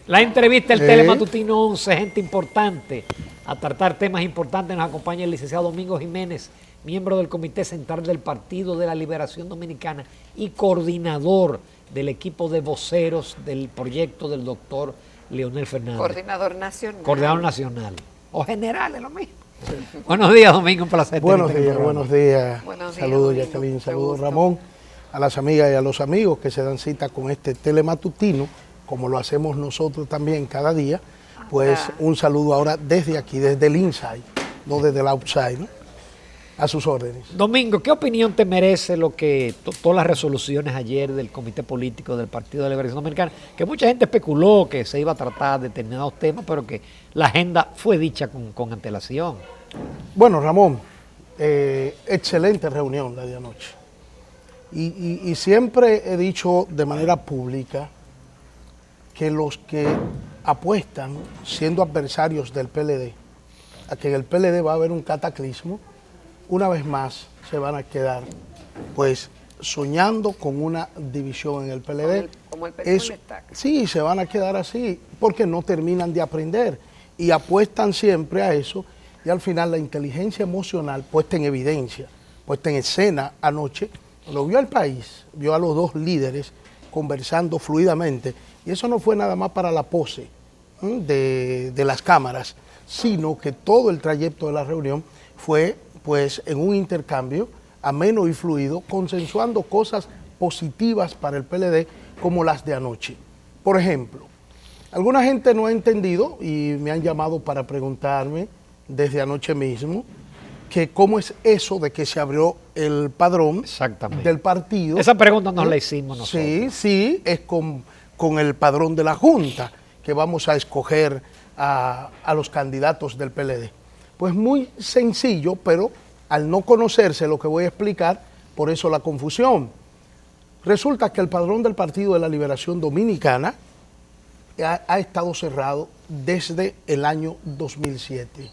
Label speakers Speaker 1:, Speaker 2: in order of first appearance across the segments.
Speaker 1: La entrevista del Telematutino 11, gente importante, a tratar temas importantes. Nos acompaña el licenciado Domingo Jiménez, miembro del Comité Central del Partido de la Liberación Dominicana y coordinador del equipo de voceros del proyecto del doctor Leonel Fernández.
Speaker 2: Coordinador nacional.
Speaker 1: Coordinador nacional. O general, es lo mismo. Sí. Buenos días, Domingo, un placer.
Speaker 3: Buenos días. Saludos, Jacqueline, saludos, Ramón, a las amigas y a los amigos que se dan cita con este telematutino, como lo hacemos nosotros también cada día. Pues un saludo ahora desde aquí, desde el inside, no desde el outside, ¿no? A sus órdenes.
Speaker 1: Domingo, ¿qué opinión te merece lo que todas las resoluciones ayer del Comité Político del Partido de la Liberación Dominicana? Que mucha gente especuló que se iba a tratar determinados temas, pero que la agenda fue dicha con antelación.
Speaker 3: Bueno, Ramón, excelente reunión la de anoche. Y siempre he dicho de manera pública que los que apuestan, siendo adversarios del PLD, a que en el PLD va a haber un cataclismo, una vez más se van a quedar pues soñando con una división en el PLD.
Speaker 2: Como el PLD
Speaker 3: sí, se van a quedar así porque no terminan de aprender y apuestan siempre a eso, y al final la inteligencia emocional puesta en evidencia, puesta en escena anoche, lo vio el país, vio a los dos líderes conversando fluidamente, y eso no fue nada más para la pose de las cámaras, sino que todo el trayecto de la reunión fue pues en un intercambio ameno y fluido, consensuando cosas positivas para el PLD como las de anoche. Por ejemplo, alguna gente no ha entendido y me han llamado para preguntarme desde anoche mismo que cómo es eso de que se abrió el padrón del partido.
Speaker 1: Esa pregunta nos la hicimos nosotros.
Speaker 3: Sí, es con el padrón de la Junta que vamos a escoger a los candidatos del PLD. Pues muy sencillo, pero al no conocerse lo que voy a explicar, por eso la confusión. Resulta que el padrón del Partido de la Liberación Dominicana ha estado cerrado desde el año 2007.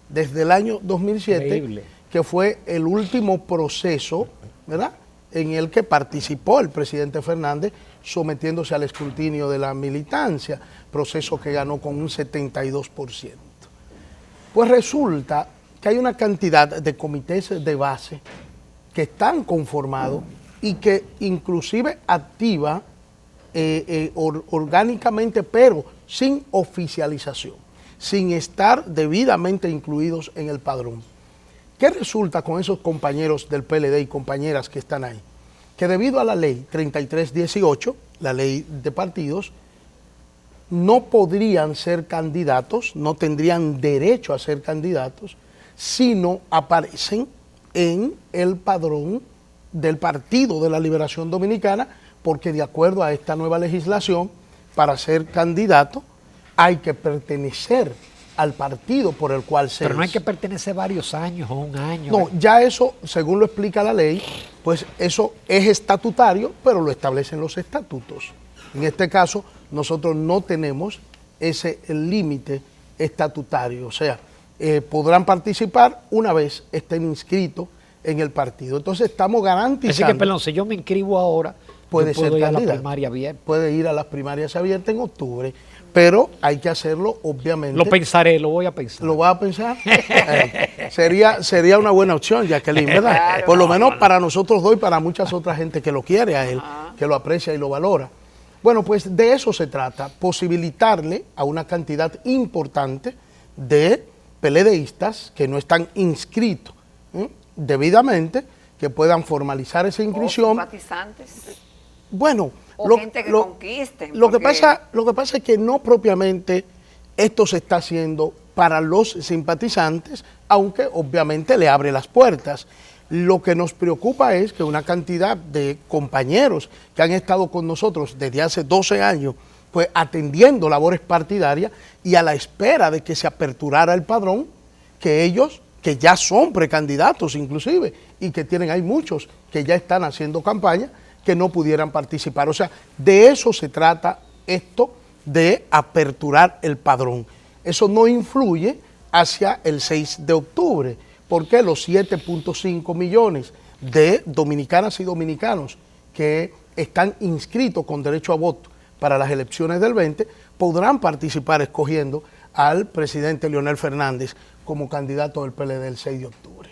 Speaker 3: Desde el año 2007, increíble, que fue el último proceso, ¿verdad?, en el que participó el presidente Fernández sometiéndose al escrutinio de la militancia, proceso que ganó con un 72%. Pues resulta que hay una cantidad de comités de base que están conformados y que inclusive activa orgánicamente, pero sin oficialización, sin estar debidamente incluidos en el padrón. ¿Qué resulta con esos compañeros del PLD y compañeras que están ahí? Que debido a la ley 3318, la ley de partidos, no podrían ser candidatos, no tendrían derecho a ser candidatos, si no aparecen en el padrón del Partido de la Liberación Dominicana, porque de acuerdo a esta nueva legislación, para ser candidato hay que pertenecer al partido por el cual se...
Speaker 1: Pero no hay que pertenecer varios años o un año.
Speaker 3: No, ya eso, según lo explica la ley, pues eso es estatutario, pero lo establecen los estatutos. En este caso, nosotros no tenemos ese límite estatutario, o sea, podrán participar una vez estén inscritos en el partido. Entonces estamos garantizando...
Speaker 1: Así que, perdón, si yo me inscribo ahora,
Speaker 3: puede ser
Speaker 1: ir
Speaker 3: candidato.
Speaker 1: A la primaria abierta.
Speaker 3: Puede ir a las primarias abiertas en octubre, pero hay que hacerlo, obviamente.
Speaker 1: Lo pensaré, lo voy a pensar.
Speaker 3: ¿Lo vas a pensar? Sería una buena opción, Jacqueline, ¿verdad?
Speaker 2: Claro,
Speaker 3: por lo menos para nosotros dos y para muchas otras gente que lo quiere a él, que lo aprecia y lo valora. Bueno, pues de eso se trata, posibilitarle a una cantidad importante de PLDistas que no están inscritos debidamente, que puedan formalizar esa inscripción.
Speaker 2: O simpatizantes.
Speaker 3: Bueno,
Speaker 2: gente que conquisten.
Speaker 3: Lo que pasa es que no propiamente esto se está haciendo para los simpatizantes, aunque obviamente le abre las puertas. Lo que nos preocupa es que una cantidad de compañeros que han estado con nosotros desde hace 12 años, pues atendiendo labores partidarias y a la espera de que se aperturara el padrón, que ellos, que ya son precandidatos inclusive, y que hay muchos que ya están haciendo campaña, que no pudieran participar. O sea, de eso se trata esto de aperturar el padrón. Eso no influye hacia el 6 de octubre, porque los 7.5 millones de dominicanas y dominicanos que están inscritos con derecho a voto para las elecciones del 20, podrán participar escogiendo al presidente Leonel Fernández como candidato del PLD el 6 de octubre.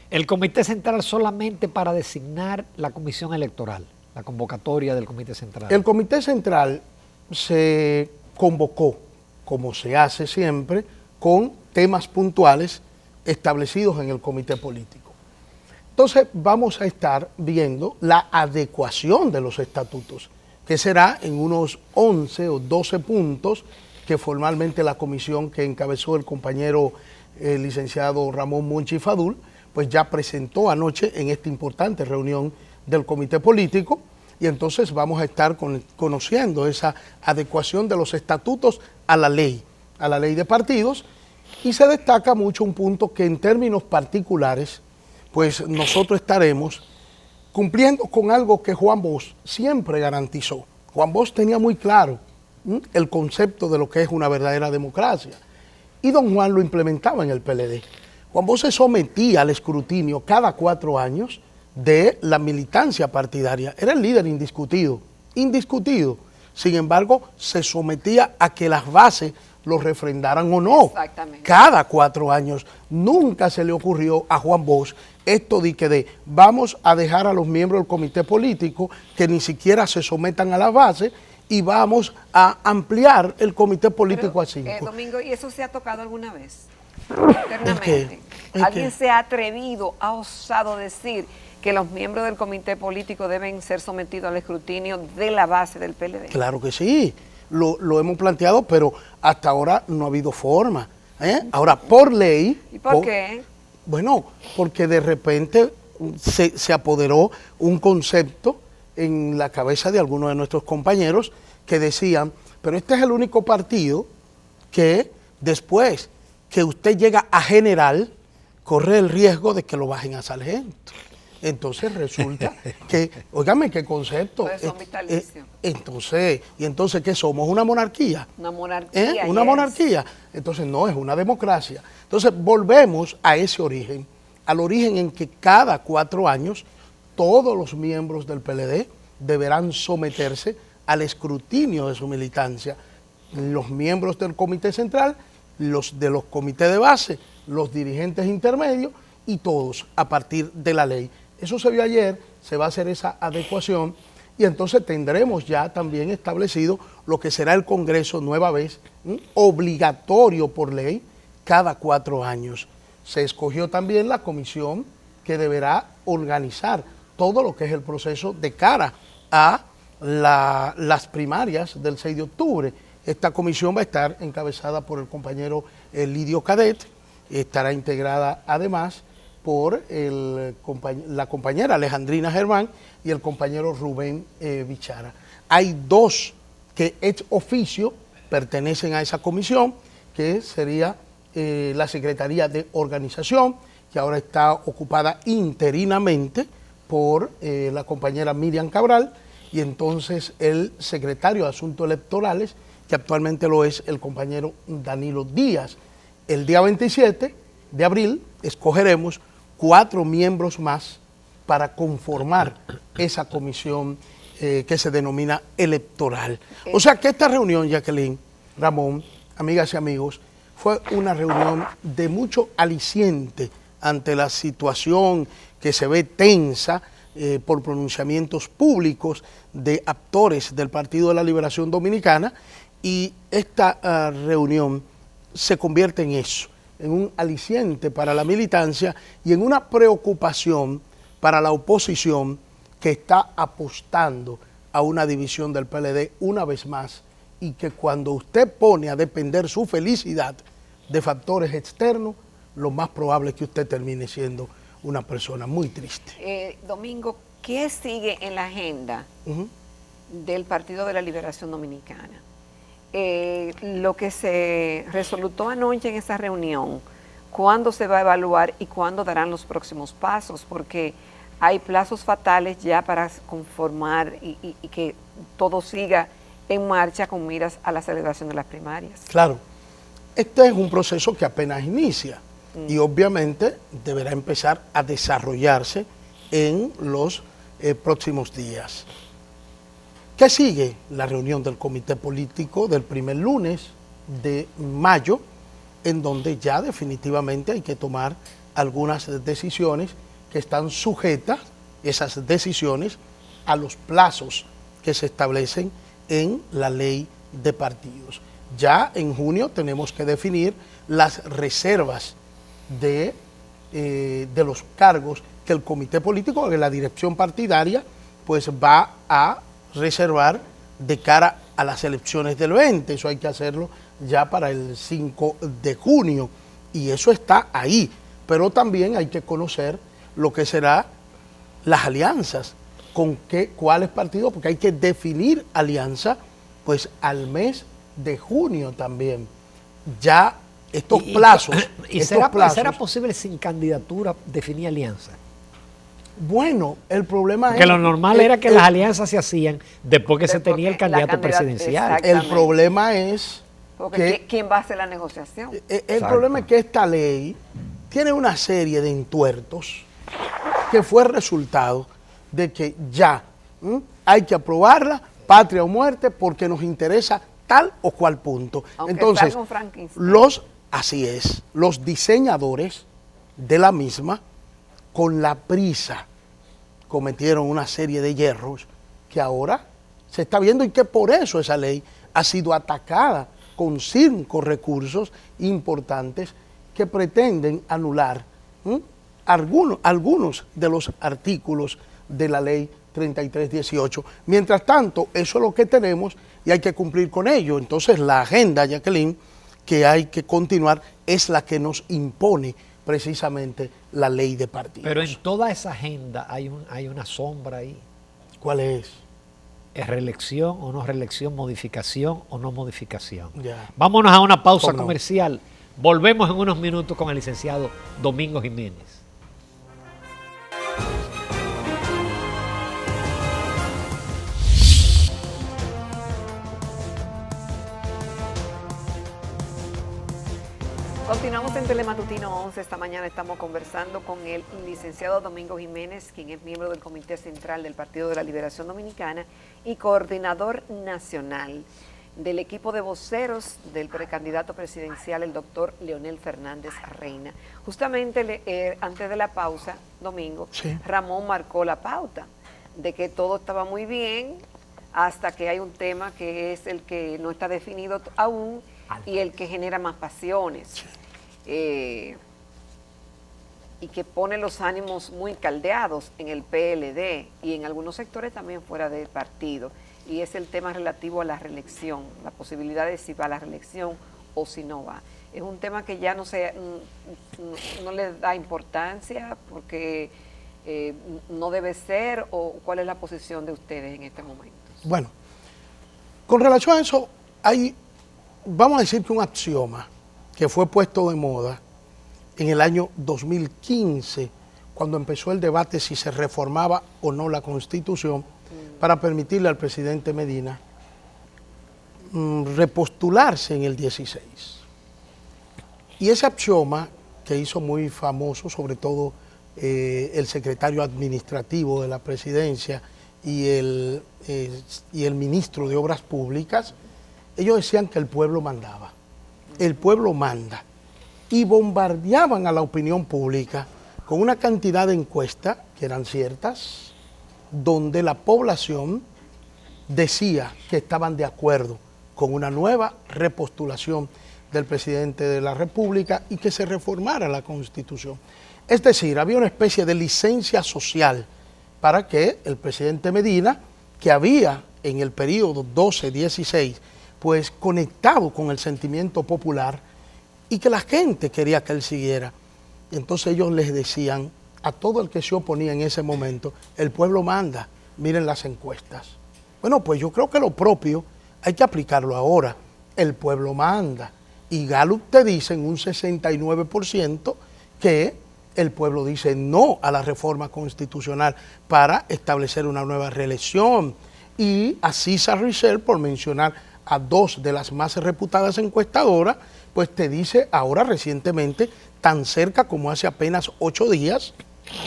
Speaker 1: El Comité Central solamente para designar la comisión electoral, la convocatoria del Comité Central.
Speaker 3: El Comité Central se convocó, como se hace siempre, con temas puntuales establecidos en el comité político. Entonces vamos a estar viendo la adecuación de los estatutos, que será en unos 11 o 12 puntos que formalmente la comisión que encabezó el compañero licenciado Ramón Monchi Fadul, pues ya presentó anoche en esta importante reunión del comité político, y entonces vamos a estar conociendo esa adecuación de los estatutos a la ley de partidos, y se destaca mucho un punto que en términos particulares, pues nosotros estaremos cumpliendo con algo que Juan Bosch siempre garantizó. Juan Bosch tenía muy claro el concepto de lo que es una verdadera democracia, y don Juan lo implementaba en el PLD. Juan Bosch se sometía al escrutinio cada 4 años de la militancia partidaria. Era el líder indiscutido. Sin embargo, se sometía a que las bases lo refrendaran o no.
Speaker 2: Exactamente.
Speaker 3: Cada 4 años. Nunca se le ocurrió a Juan Bosch esto de que vamos a dejar a los miembros del comité político que ni siquiera se sometan a las bases y vamos a ampliar el comité político a 5.
Speaker 2: Domingo, ¿y eso se ha tocado alguna vez? Internamente. ¿Alguien se ha atrevido, ha osado decir que los miembros del comité político deben ser sometidos al escrutinio de la base del PLD?
Speaker 3: Claro que sí, lo hemos planteado, pero hasta ahora no ha habido forma. Ahora, por ley...
Speaker 2: ¿Y por qué?
Speaker 3: Bueno, porque de repente se apoderó un concepto en la cabeza de algunos de nuestros compañeros que decían, pero este es el único partido que después que usted llega a general, corre el riesgo de que lo bajen a sargento. Entonces resulta que, óigame, qué concepto.
Speaker 2: Pues son vitalicios.
Speaker 3: Entonces, ¿qué somos? ¿Una monarquía?
Speaker 2: Una monarquía.
Speaker 3: ¿Una monarquía? Entonces no, es una democracia. Entonces volvemos a ese origen, al origen en que cada 4 años todos los miembros del PLD deberán someterse al escrutinio de su militancia. Los miembros del comité central, los de los comités de base, los dirigentes intermedios y todos a partir de la ley. Eso se vio ayer, se va a hacer esa adecuación y entonces tendremos ya también establecido lo que será el Congreso nueva vez, obligatorio por ley cada 4 años. Se escogió también la comisión que deberá organizar todo lo que es el proceso de cara a las primarias del 6 de octubre. Esta comisión va a estar encabezada por el compañero Lidio Cadet, estará integrada además por la compañera Alejandrina Germán y el compañero Rubén Bichara. Hay 2 que ex oficio pertenecen a esa comisión, que sería la Secretaría de Organización, que ahora está ocupada interinamente por la compañera Miriam Cabral, y entonces el secretario de Asuntos Electorales, que actualmente lo es el compañero Danilo Díaz. El día 27 de abril escogeremos 4 miembros más para conformar esa comisión que se denomina electoral. O sea que esta reunión, Jacqueline, Ramón, amigas y amigos, fue una reunión de mucho aliciente ante la situación que se ve tensa por pronunciamientos públicos de actores del Partido de la Liberación Dominicana, y esta reunión se convierte en eso, en un aliciente para la militancia y en una preocupación para la oposición que está apostando a una división del PLD una vez más, y que cuando usted pone a depender su felicidad de factores externos, lo más probable es que usted termine siendo una persona muy triste.
Speaker 2: Domingo, ¿qué sigue en la agenda del Partido de la Liberación Dominicana? Lo que se resolutó anoche en esa reunión, ¿cuándo se va a evaluar y cuándo darán los próximos pasos? Porque hay plazos fatales ya para conformar y que todo siga en marcha con miras a la celebración de las primarias.
Speaker 3: Claro, este es un proceso que apenas inicia y obviamente deberá empezar a desarrollarse en los próximos días. ¿Qué sigue? La reunión del comité político del primer lunes de mayo, en donde ya definitivamente hay que tomar algunas decisiones que están sujetas, esas decisiones, a los plazos que se establecen en la ley de partidos. Ya en junio tenemos que definir las reservas de los cargos que el comité político, que la dirección partidaria, pues va a reservar de cara a las elecciones del 20. Eso hay que hacerlo ya para el 5 de junio y eso está ahí. Pero también hay que conocer lo que será las alianzas, cuáles partidos, porque hay que definir alianza pues al mes de junio también. Ya estos plazos.
Speaker 1: ¿Será posible sin candidatura definir alianza?
Speaker 3: Bueno, el problema
Speaker 1: es que lo normal era que las alianzas se hacían después que se tenía el candidato presidencial.
Speaker 3: El problema es
Speaker 2: porque ¿quién va a hacer la negociación?
Speaker 3: El problema es que esta ley tiene una serie de entuertos que fue resultado de que ya hay que aprobarla, patria o muerte, porque nos interesa tal o cual punto.
Speaker 2: Aunque
Speaker 3: entonces,
Speaker 2: así
Speaker 3: es, los diseñadores de la misma, con la prisa, cometieron una serie de hierros que ahora se está viendo y que por eso esa ley ha sido atacada con 5 recursos importantes que pretenden anular algunos de los artículos de la ley 3318. Mientras tanto, eso es lo que tenemos y hay que cumplir con ello. Entonces, la agenda, Jacqueline, que hay que continuar es la que nos impone precisamente la ley de partidos.
Speaker 1: Pero en toda esa agenda hay una sombra ahí.
Speaker 3: ¿Cuál es?
Speaker 1: ¿Es reelección o no reelección, modificación o no modificación?
Speaker 3: Ya.
Speaker 1: Vámonos a una pausa comercial. Volvemos en unos minutos con el licenciado Domingo Jiménez.
Speaker 2: Continuamos en Telematutino 11. Esta mañana estamos conversando con el licenciado Domingo Jiménez, quien es miembro del Comité Central del Partido de la Liberación Dominicana y coordinador nacional del equipo de voceros del precandidato presidencial, el doctor Leonel Fernández Reina. Justamente antes de la pausa, Domingo,
Speaker 3: sí,
Speaker 2: Ramón marcó la pauta de que todo estaba muy bien hasta que hay un tema que es el que no está definido aún y el que genera más pasiones. Y que pone los ánimos muy caldeados en el PLD y en algunos sectores también fuera del partido, y es el tema relativo a la reelección, la posibilidad de si va a la reelección o si no va. Es un tema que ya no le da importancia porque no debe ser, o ¿cuál es la posición de ustedes en este momento?
Speaker 3: Bueno, con relación a eso, vamos a decir que un axioma que fue puesto de moda en el año 2015, cuando empezó el debate si se reformaba o no la Constitución para permitirle al presidente Medina repostularse en el 16. Y ese axioma que hizo muy famoso, sobre todo el secretario administrativo de la presidencia y el ministro de Obras Públicas, ellos decían que el pueblo mandaba. El pueblo manda. Y bombardeaban a la opinión pública con una cantidad de encuestas, que eran ciertas, donde la población decía que estaban de acuerdo con una nueva repostulación del presidente de la República y que se reformara la Constitución. Es decir, había una especie de licencia social para que el presidente Medina, que había en el periodo 12-16, pues conectado con el sentimiento popular y que la gente quería que él siguiera. Y entonces ellos les decían a todo el que se oponía en ese momento, el pueblo manda, miren las encuestas. Bueno, pues yo creo que lo propio hay que aplicarlo ahora, el pueblo manda. Y Gallup te dice en un 69% que el pueblo dice no a la reforma constitucional para establecer una nueva reelección. Y a César Richel, por mencionar a 2 de las más reputadas encuestadoras, pues te dice ahora recientemente, tan cerca como hace apenas 8 días,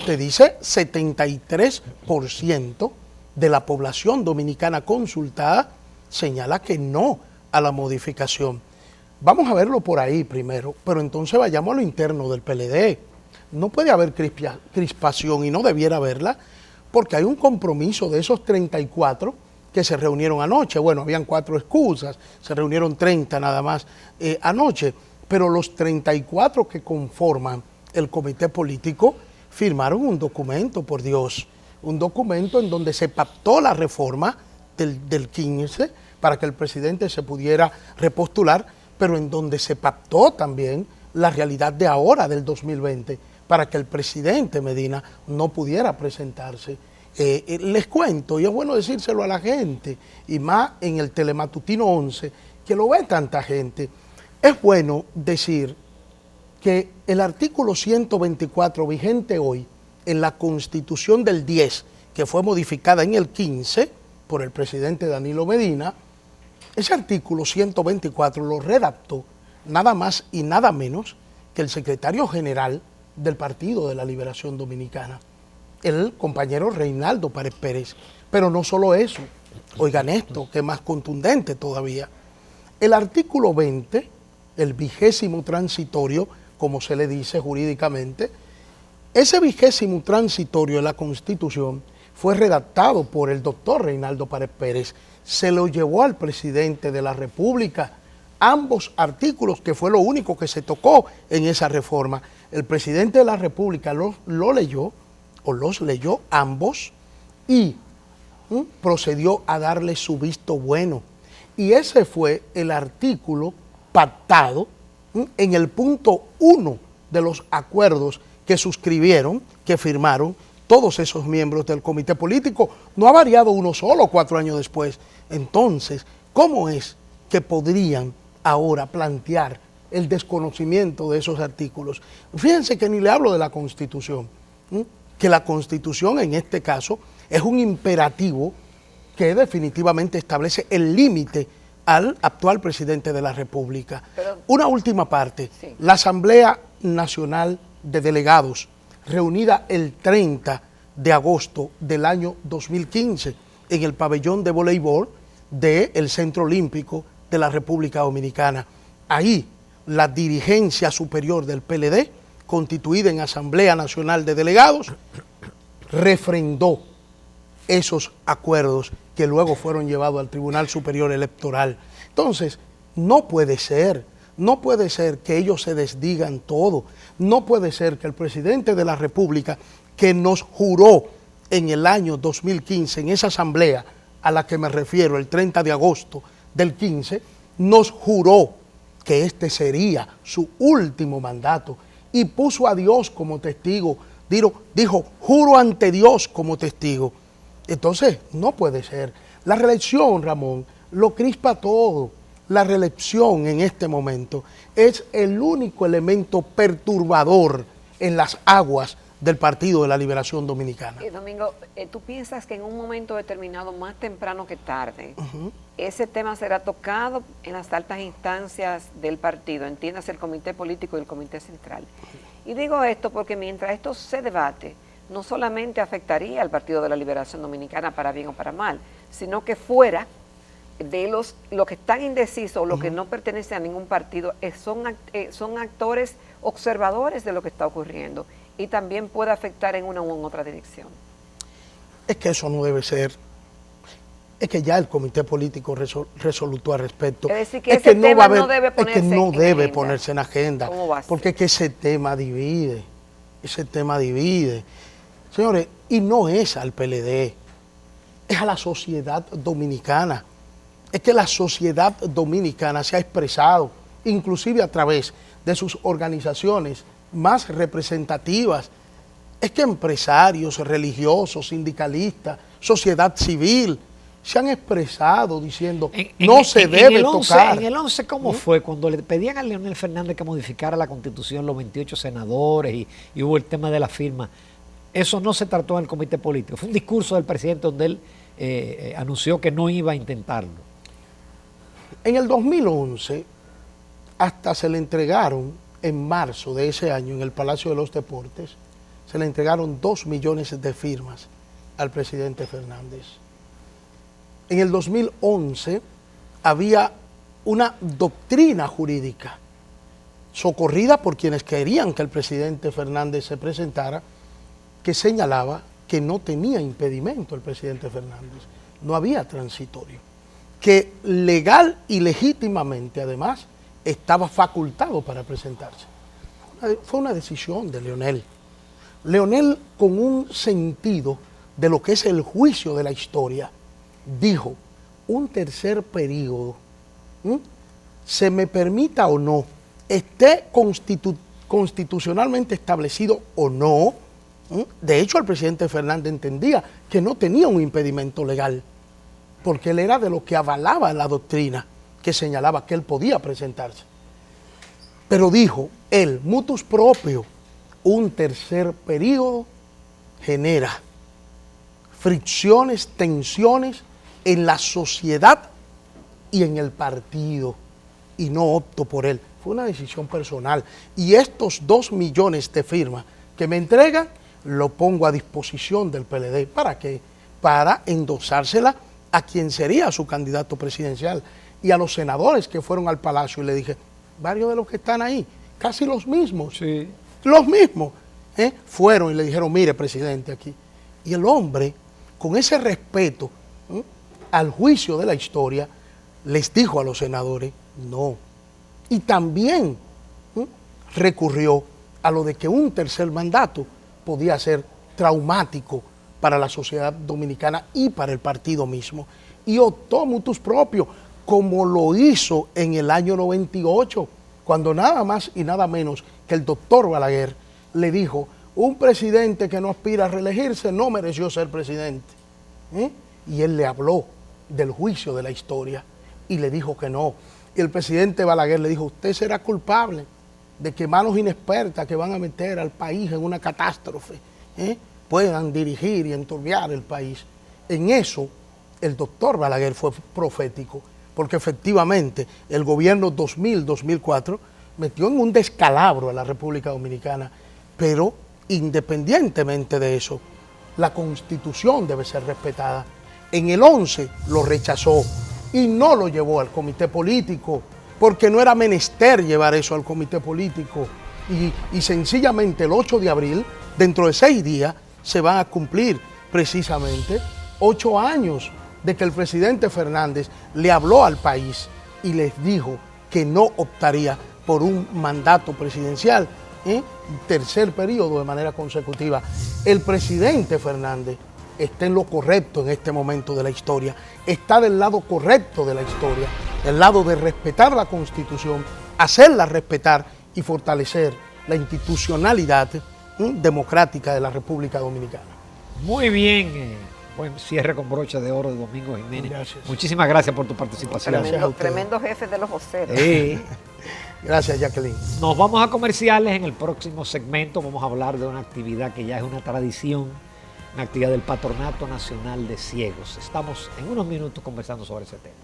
Speaker 3: te dice 73% de la población dominicana consultada señala que no a la modificación. Vamos a verlo por ahí primero, pero entonces vayamos a lo interno del PLD. No puede haber crispación y no debiera haberla, porque hay un compromiso de esos 34 que se reunieron anoche. Bueno, habían 4 excusas, se reunieron 30 nada más anoche, pero los 34 que conforman el comité político firmaron un documento, por Dios, un documento en donde se pactó la reforma del 15 para que el presidente se pudiera repostular, pero en donde se pactó también la realidad de ahora, del 2020, para que el presidente Medina no pudiera presentarse. Les cuento, y es bueno decírselo a la gente, y más en el Telematutino 11, que lo ve tanta gente, es bueno decir que el artículo 124 vigente hoy en la Constitución del 10, que fue modificada en el 15 por el presidente Danilo Medina, ese artículo 124 lo redactó nada más y nada menos que el secretario general del Partido de la Liberación Dominicana, el compañero Reinaldo Párez Pérez. Pero no solo eso, oigan esto, que es más contundente todavía. El artículo 20, el 20º transitorio, como se le dice jurídicamente, ese 20º transitorio de la Constitución fue redactado por el doctor Reinaldo Párez Pérez, se lo llevó al presidente de la República, ambos artículos, que fue lo único que se tocó en esa reforma. El presidente de la República lo leyó, o los leyó ambos, y procedió a darle su visto bueno. Y ese fue el artículo pactado en el punto 1 de los acuerdos que suscribieron, que firmaron todos esos miembros del comité político. No ha variado uno solo 4 años después. Entonces, ¿cómo es que podrían ahora plantear el desconocimiento de esos artículos? Fíjense que ni le hablo de la Constitución, que la Constitución en este caso es un imperativo que definitivamente establece el límite al actual presidente de la República. Pero, una última parte, sí. La Asamblea Nacional de Delegados, reunida el 30 de agosto del año 2015 en el pabellón de voleibol del Centro Olímpico de la República Dominicana. Ahí la dirigencia superior del PLD, constituida en Asamblea Nacional de Delegados, refrendó esos acuerdos que luego fueron llevados al Tribunal Superior Electoral. Entonces, no puede ser que ellos se desdigan todo, no puede ser que el presidente de la República, que nos juró en el año 2015, en esa asamblea a la que me refiero, el 30 de agosto del 15, nos juró que este sería su último mandato y puso a Dios como testigo, dijo, juro ante Dios como testigo. Entonces, no puede ser. La reelección, Ramón, lo crispa todo. La reelección en este momento es el único elemento perturbador en las aguas del Partido de la Liberación Dominicana.
Speaker 2: Domingo, ¿tú piensas que en un momento determinado, más temprano que tarde, ese tema será tocado en las altas instancias del partido, entiéndase el comité político y el comité central? Y digo esto porque mientras esto se debate, no solamente afectaría al Partido de la Liberación Dominicana para bien o para mal, sino que fuera de los que están indecisos o los que no pertenecen a ningún partido, son actores observadores de lo que está ocurriendo y también puede afectar en una u otra dirección.
Speaker 3: Es que eso no debe ser. Es que ya el comité político resolutó al respecto.
Speaker 2: Es decir, que ese tema no debe
Speaker 3: ponerse en agenda. Porque es que ese tema divide. Señores, y no es al PLD, es a la sociedad dominicana. Es que la sociedad dominicana se ha expresado, inclusive a través de sus organizaciones más representativas. Es que empresarios, religiosos, sindicalistas, sociedad civil, se han expresado diciendo no se debe tocar.
Speaker 1: En el 11, ¿cómo fue? Cuando le pedían a Leonel Fernández que modificara la Constitución, los 28 senadores y hubo el tema de la firma, eso no se trató en el comité político. Fue un discurso del presidente donde él anunció que no iba a intentarlo.
Speaker 3: En el 2011, hasta se le entregaron, en marzo de ese año, en el Palacio de los Deportes, se le entregaron 2 millones de firmas al presidente Fernández. en el 2011 había una doctrina jurídica socorrida por quienes querían que el presidente Fernández se presentara, que señalaba que no tenía impedimento el presidente Fernández, no había transitorio, que legal y legítimamente además estaba facultado para presentarse. Fue una decisión de Leonel. Leonel, con un sentido de lo que es el juicio de la historia, dijo: un tercer periodo, se me permita o no, esté constitucionalmente establecido o no. De hecho, el presidente Fernández entendía que no tenía un impedimento legal, porque él era de lo que avalaba la doctrina que señalaba que él podía presentarse. Pero dijo él, mutus propio, un tercer periodo genera fricciones, tensiones en la sociedad y en el partido, y no opto por él. Fue una decisión personal. Y estos 2 millones de firmas que me entregan, lo pongo a disposición del PLD. ¿Para qué? Para endosársela a quien sería su candidato presidencial y a los senadores que fueron al Palacio. Y le dije, varios de los que están ahí, casi los mismos,
Speaker 1: sí,
Speaker 3: los mismos, fueron y le dijeron, mire, presidente, aquí. Y el hombre, con ese respeto al juicio de la historia, les dijo a los senadores, no. Y también recurrió a lo de que un tercer mandato podía ser traumático para la sociedad dominicana y para el partido mismo. Y optó mutus propio, como lo hizo en el año 98, cuando nada más y nada menos que el doctor Balaguer le dijo, un presidente que no aspira a reelegirse no mereció ser presidente. Y él le habló del juicio de la historia y le dijo que no. Y el presidente Balaguer le dijo, usted será culpable de que manos inexpertas que van a meter al país en una catástrofe puedan dirigir y enturbiar el país. En eso el doctor Balaguer fue profético, porque efectivamente el gobierno 2000-2004 metió en un descalabro a la República Dominicana, pero independientemente de eso, la Constitución debe ser respetada. En el 11 lo rechazó y no lo llevó al comité político, porque no era menester llevar eso al comité político. Y sencillamente el 8 de abril, dentro de 6 días, se van a cumplir precisamente 8 años de que el presidente Fernández le habló al país y les dijo que no optaría por un mandato presidencial, tercer periodo de manera consecutiva. El presidente Fernández está en lo correcto en este momento de la historia, está del lado correcto de la historia, del lado de respetar la Constitución, hacerla respetar y fortalecer la institucionalidad democrática de la República Dominicana.
Speaker 1: Muy bien, buen cierre con brocha de oro de Domingo Jiménez.
Speaker 3: Gracias.
Speaker 1: Muchísimas gracias por tu participación.
Speaker 3: Gracias.
Speaker 2: Tremendo jefe de los voceros.
Speaker 3: Gracias, Jacqueline.
Speaker 1: Nos vamos a comerciales. En el próximo segmento vamos a hablar de una actividad que ya es una tradición, una actividad del Patronato Nacional de Ciegos. Estamos en unos minutos conversando sobre ese tema.